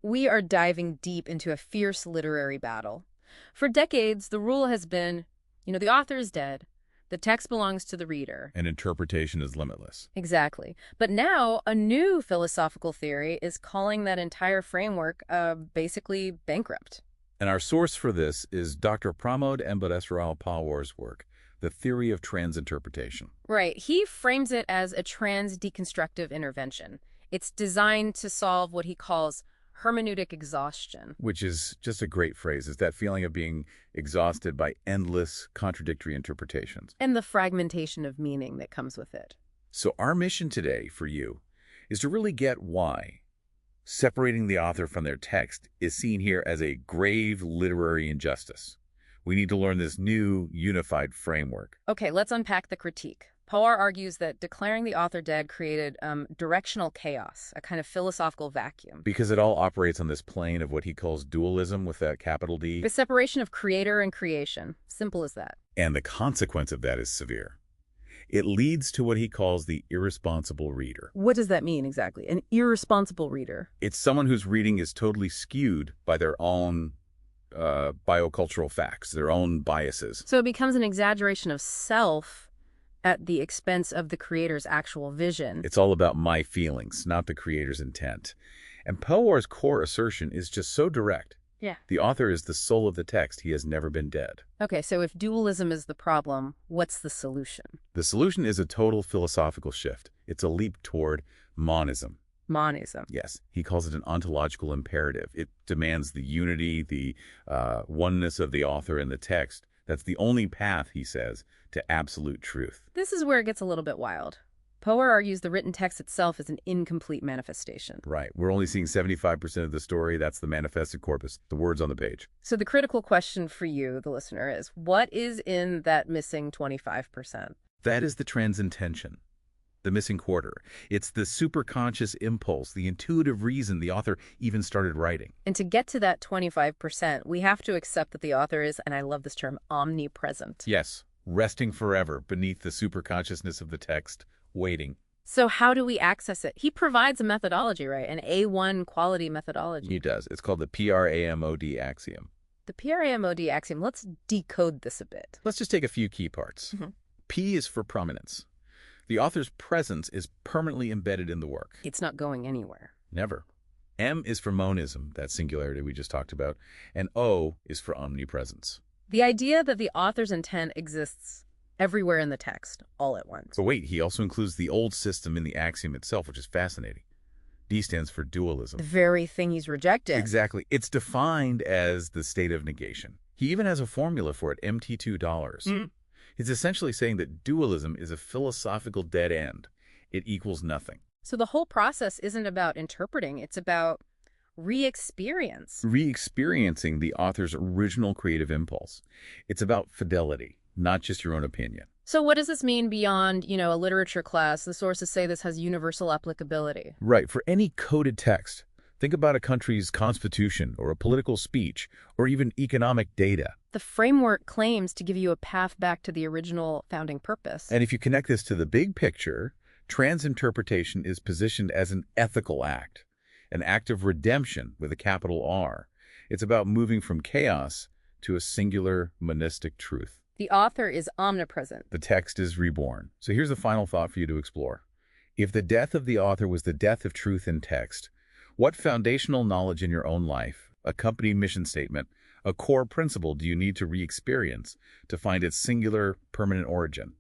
We are diving deep into a fierce literary battle. For decades, the rule has been, the author is dead. The text belongs to the reader. And interpretation is limitless. Exactly. But now, a new philosophical theory is calling that entire framework basically bankrupt. And our source for this is Dr. Pramod Ambadasrao Pawar's work, The Theory of Transinterpretation. Right. He frames it as a trans-deconstructive intervention. It's designed to solve what he calls hermeneutic exhaustion. Which is just a great phrase. It's that feeling of being exhausted by endless contradictory interpretations. And the fragmentation of meaning that comes with it. So our mission today for you is to really get why separating the author from their text is seen here as a grave literary injustice. We need to learn this new unified framework. Okay, let's unpack the critique. Pawar argues that declaring the author dead created directional chaos, a kind of philosophical vacuum. Because it all operates on this plane of what he calls dualism with that capital D. The separation of creator and creation. Simple as that. And the consequence of that is severe. It leads to what he calls the irresponsible reader. What does that mean exactly? An irresponsible reader? It's someone whose reading is totally skewed by their own biocultural facts, their own biases. So it becomes an exaggeration of self at the expense of the creator's actual vision. It's all about my feelings, not the creator's intent. And Pawar's core assertion is just so direct. Yeah. The author is the soul of the text. He has never been dead. Okay, so if dualism is the problem, what's the solution? The solution is a total philosophical shift. It's a leap toward monism. Monism. Yes, he calls it an ontological imperative. It demands the unity, the oneness of the author and the text. That's the only path, he says, to absolute truth. This is where it gets a little bit wild. Pawar argues the written text itself is an incomplete manifestation. Right. We're only seeing 75% of the story. That's the manifested corpus, the words on the page. So the critical question for you, the listener, is what is in that missing 25%? That is the transintention, the missing quarter. It's the superconscious impulse, the intuitive reason the author even started writing. And to get to that 25%, we have to accept that the author is, and I love this term, omnipresent. Yes, resting forever beneath the superconsciousness of the text, waiting. So how do we access it? He provides a methodology, right? An A1 quality methodology. He does. It's called the PRAMOD axiom. The PRAMOD axiom, let's decode this a bit. Let's just take a few key parts. P is for prominence. The author's presence is permanently embedded in the work. It's not going anywhere. Never. M is for monism, that singularity we just talked about. And O is for omnipresence. The idea that the author's intent exists everywhere in the text, all at once. But wait, he also includes the old system in the axiom itself, which is fascinating. D stands for dualism. The very thing he's rejected. Exactly. It's defined as the state of negation. He even has a formula for it, MT2. It's essentially saying that dualism is a philosophical dead end. It equals nothing. So the whole process isn't about interpreting, it's about re-experience. Re-experiencing the author's original creative impulse. It's about fidelity, not just your own opinion. So what does this mean beyond, a literature class? The sources say this has universal applicability. Right. For any coded text, think about a country's constitution or a political speech or even economic data. The framework claims to give you a path back to the original founding purpose. And if you connect this to the big picture, transinterpretation is positioned as an ethical act, an act of redemption with a capital R. It's about moving from chaos to a singular monistic truth. The author is omnipresent. The text is reborn. So here's the final thought for you to explore. If the death of the author was the death of truth in text, what foundational knowledge in your own life, a company mission statement, a core principle do you need to re-experience to find its singular, permanent origin?